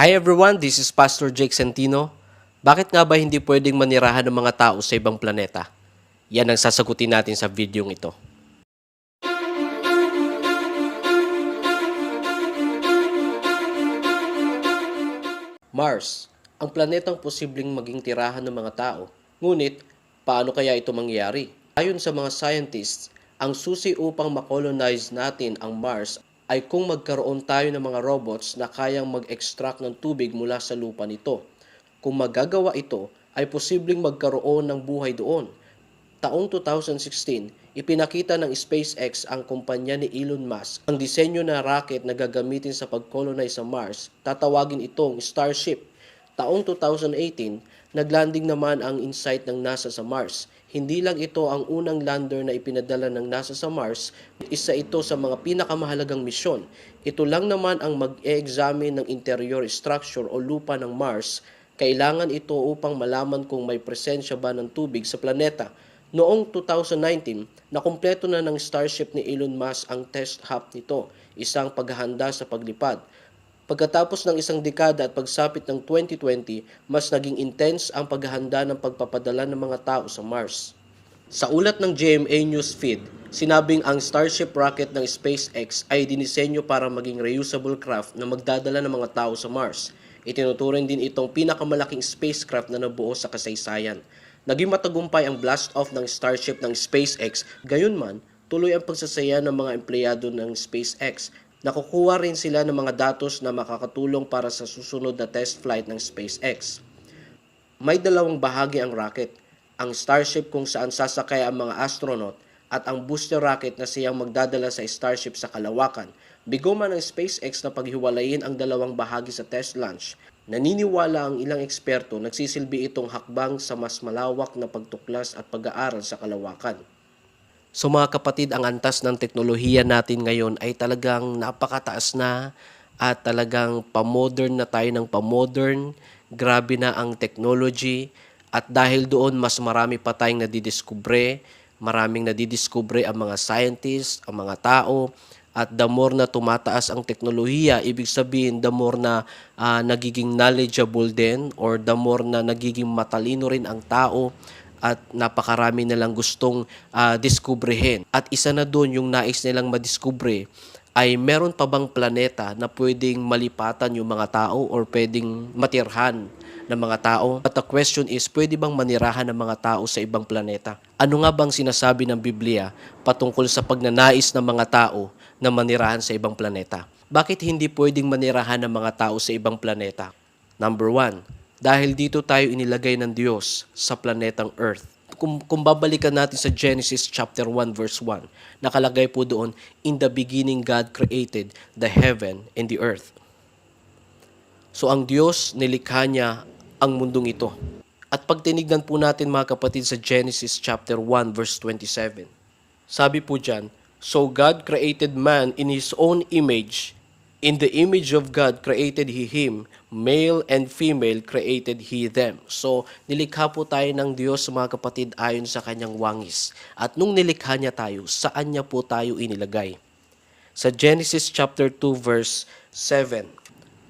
Hi everyone, this is Pastor Jake Santino. Bakit nga ba hindi pwedeng manirahan ng mga tao sa ibang planeta? Yan ang sasagutin natin sa videong ito. Mars, ang planetang posibleng maging tirahan ng mga tao. Ngunit, paano kaya ito mangyayari? Ayon sa mga scientists, ang susi upang makolonize natin ang Mars ay kung magkaroon tayo ng mga robots na kayang mag-extract ng tubig mula sa lupa nito. Kung magagawa ito, ay posibleng magkaroon ng buhay doon. Taong 2016, ipinakita ng SpaceX ang kumpanya ni Elon Musk ang disenyo na rocket na gagamitin sa pag-colonize sa Mars. Tatawagin itong Starship. Taong 2018, naglanding naman ang InSight ng NASA sa Mars. Hindi lang ito ang unang lander na ipinadala ng NASA sa Mars, isa ito sa mga pinakamahalagang misyon. Ito lang naman ang mag-e-examine ng interior structure o lupa ng Mars. Kailangan ito upang malaman kung may presensya ba ng tubig sa planeta. Noong 2019, nakumpleto na ng Starship ni Elon Musk ang test hop nito, isang paghahanda sa paglipad. Pagkatapos ng isang dekada at pagsapit ng 2020, mas naging intense ang paghahanda ng pagpapadala ng mga tao sa Mars. Sa ulat ng GMA Newsfeed, sinabing ang Starship rocket ng SpaceX ay dinisenyo para maging reusable craft na magdadala ng mga tao sa Mars. Itinuturing din itong pinakamalaking spacecraft na nabuo sa kasaysayan. Naging matagumpay ang blast-off ng Starship ng SpaceX, gayunman, tuloy ang pagsasaya ng mga empleyado ng SpaceX. Nakukuha rin sila ng mga datos na makakatulong para sa susunod na test flight ng SpaceX. May dalawang bahagi ang rocket, ang Starship kung saan sasakay ang mga astronaut at ang booster rocket na siyang magdadala sa Starship sa kalawakan. Bigo man ng SpaceX na paghiwalayin ang dalawang bahagi sa test launch, naniniwala ang ilang eksperto nagsisilbi itong hakbang sa mas malawak na pagtuklas at pag-aaral sa kalawakan. So mga kapatid, ang antas ng teknolohiya natin ngayon ay talagang napakataas na at talagang pa-modern na tayo ng pa-modern. Grabe na ang technology at dahil doon mas marami pa tayong nadidiskubre, maraming nadidiskubre ang mga scientists, ang mga tao. At the more na tumataas ang teknolohiya, ibig sabihin the more na nagiging knowledgeable din or the more na nagiging matalino rin ang tao at napakarami nilang gustong diskubrehin. At isa na doon yung nais nilang madiskubre ay meron pa bang planeta na pwedeng malipatan yung mga tao or pwedeng matirhan ng mga tao? But the question is, pwede bang manirahan ng mga tao sa ibang planeta? Ano nga bang sinasabi ng Biblia patungkol sa pagnanais ng mga tao na manirahan sa ibang planeta? Bakit hindi pwedeng manirahan ng mga tao sa ibang planeta? Number 1, dahil dito tayo inilagay ng Diyos sa planetang Earth. Kung babalikan natin sa Genesis chapter 1 verse 1, nakalagay po doon, in the beginning God created the heaven and the earth. So ang Diyos, nilikha niya ang mundong ito. At pag tinignan po natin mga kapatid sa Genesis chapter 1 verse 27, sabi po dyan, so God created man in His own image. In the image of God created He him, male and female created He them. So, nilikha po tayo ng Diyos mga kapatid ayon sa kanyang wangis. At nung nilikha niya tayo, saan niya po tayo inilagay? Sa Genesis chapter 2 verse 7,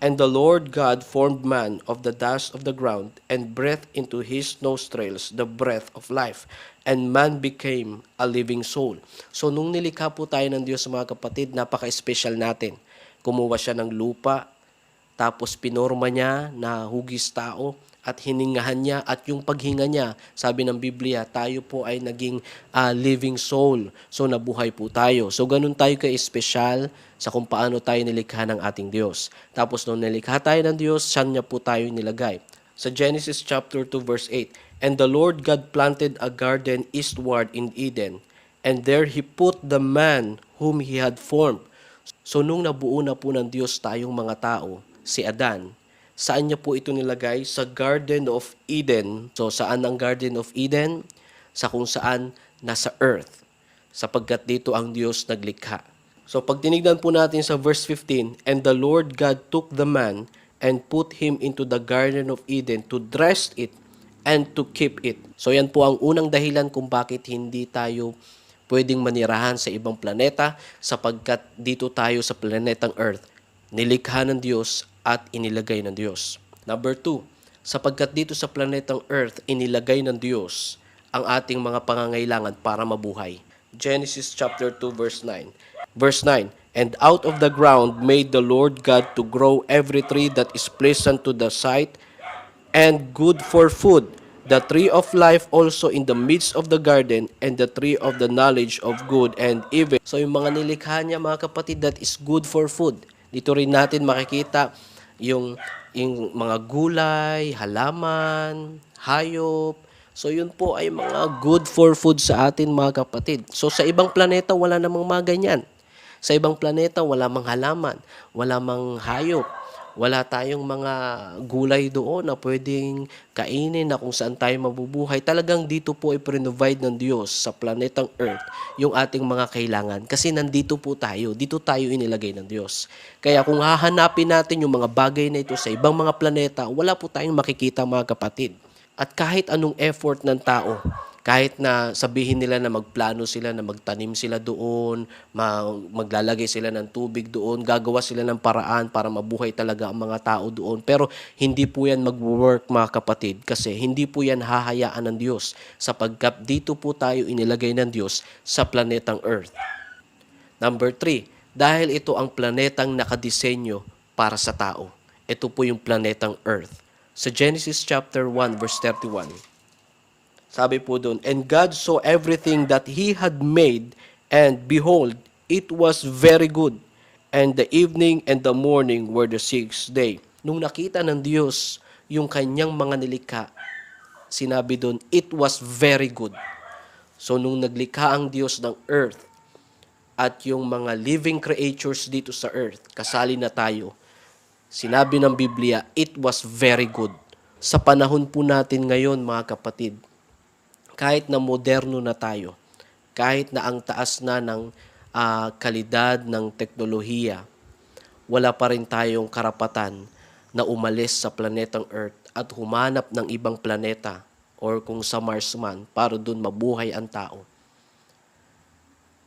and the Lord God formed man of the dust of the ground, and breathed into his nostrils the breath of life, and man became a living soul. So nung nilikha po tayo ng Diyos mga kapatid, napaka-special natin. Kumuha siya ng lupa, tapos pinorma niya na hugis tao, at hiningahan niya, at yung paghinga niya, sabi ng Biblia, tayo po ay naging living soul. So nabuhay po tayo. So ganun tayo ka-espesyal sa kung paano tayo nilikha ng ating Diyos. Tapos nung nilikha tayo ng Diyos, saan niya po tayo nilagay? Sa Genesis chapter 2 verse 8, and the Lord God planted a garden eastward in Eden, and there He put the man whom He had formed. So nung nabuo na po ng Diyos tayong mga tao, si Adan, saan niya po ito nilagay? Sa Garden of Eden. So saan ang Garden of Eden? Sa kung saan nasa earth. Sapagkat dito ang Diyos naglikha. So pag tinignan po natin sa verse 15, and the Lord God took the man and put him into the Garden of Eden to dress it and to keep it. So yan po ang unang dahilan kung bakit hindi tayo pwedeng manirahan sa ibang planeta sapagkat dito tayo sa planetang Earth, nilikha ng Diyos at inilagay ng Diyos. Number 2, sapagkat dito sa planetang Earth, inilagay ng Diyos ang ating mga pangangailangan para mabuhay. Genesis chapter 2 verse 9. Verse 9, and out of the ground made the Lord God to grow every tree that is pleasant to the sight and good for food, the tree of life also in the midst of the garden, and the tree of the knowledge of good and evil. So yung mga nilikha niya mga kapatid, that is good for food. Dito rin natin makikita yung mga gulay, halaman, hayop. So yun po ay mga good for food sa atin mga kapatid. So sa ibang planeta wala namang mga ganyan. Sa ibang planeta wala mang halaman, wala mang hayop. Wala tayong mga gulay doon na pwedeng kainin na kung saan tayo mabubuhay. Talagang dito po ay provide ng Diyos sa planetang Earth yung ating mga kailangan. Kasi nandito po tayo. Dito tayo inilagay ng Diyos. Kaya kung hahanapin natin yung mga bagay na ito sa ibang mga planeta, wala po tayong makikita mga kapatid. At kahit anong effort ng tao, kahit na sabihin nila na magplano sila, na magtanim sila doon, maglalagay sila ng tubig doon, gagawa sila ng paraan para mabuhay talaga ang mga tao doon. Pero hindi po yan mag-work mga kapatid kasi hindi po yan hahayaan ng Diyos sapagkat dito po tayo inilagay ng Diyos sa planetang Earth. Number 3, dahil ito ang planetang nakadisenyo para sa tao. Ito po yung planetang Earth. Sa Genesis chapter 1 verse 31, sabi po doon, and God saw everything that He had made, and behold, it was very good. And the evening and the morning were the sixth day. Nung nakita ng Diyos yung kanyang mga nilikha, sinabi doon, it was very good. So nung naglikha ang Diyos ng earth at yung mga living creatures dito sa earth, kasali na tayo, sinabi ng Biblia, it was very good. Sa panahon po natin ngayon mga kapatid, kahit na moderno na tayo, kahit na ang taas na ng kalidad ng teknolohiya, wala pa rin tayong karapatan na umalis sa planetang Earth at humanap ng ibang planeta or kung sa Mars man para doon mabuhay ang tao.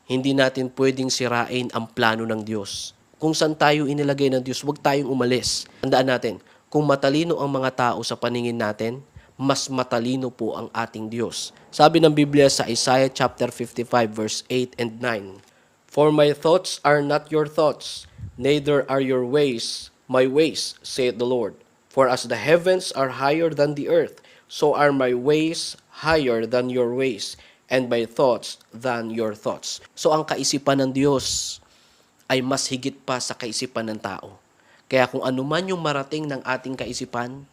Hindi natin pwedeng sirain ang plano ng Diyos. Kung saan tayo inilagay ng Diyos, huwag tayong umalis. Tandaan natin, kung matalino ang mga tao sa paningin natin, mas matalino po ang ating Diyos. Sabi ng Biblia sa Isaiah chapter 55 verse 8 and 9, for my thoughts are not your thoughts, neither are your ways my ways, saith the Lord. For as the heavens are higher than the earth, so are my ways higher than your ways, and my thoughts than your thoughts. So ang kaisipan ng Diyos ay mas higit pa sa kaisipan ng tao. Kaya kung ano man yung marating ng ating kaisipan,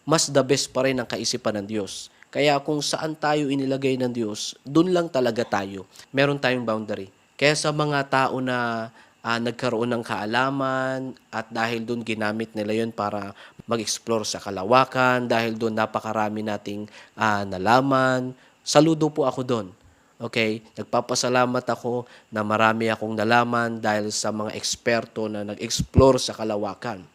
mas the best pa rin ang kaisipan ng Diyos. Kaya kung saan tayo inilagay ng Diyos, dun lang talaga tayo. Meron tayong boundary. Kaya sa mga tao na nagkaroon ng kaalaman at dahil dun ginamit nila yun para mag-explore sa kalawakan, dahil dun napakarami nating nalaman, saludo po ako dun. Okay? Nagpapasalamat ako na marami akong nalaman dahil sa mga eksperto na nag-explore sa kalawakan.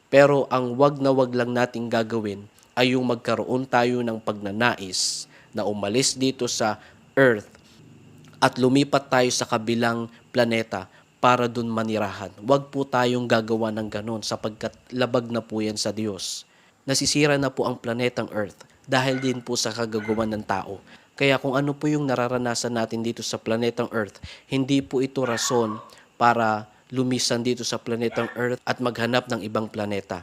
Pero ang wag na wag lang nating gagawin ay yung magkaroon tayo ng pagnanais na umalis dito sa Earth at lumipat tayo sa kabilang planeta para dun manirahan. Wag po tayong gagawa ng ganon sapagkat labag na po yan sa Diyos. Nasisira na po ang planetang Earth dahil din po sa kagagawan ng tao. Kaya kung ano po yung nararanasan natin dito sa planetang Earth, hindi po ito rason para lumisan dito sa planetang Earth at maghanap ng ibang planeta.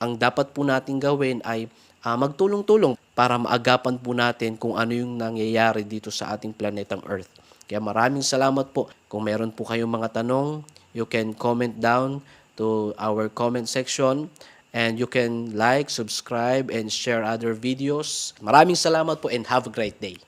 Ang dapat po natin gawin ay magtulong-tulong para maagapan po natin kung ano yung nangyayari dito sa ating planetang Earth. Kaya maraming salamat po. Kung meron po kayong mga tanong, you can comment down to our comment section and you can like, subscribe, and share other videos. Maraming salamat po and have a great day.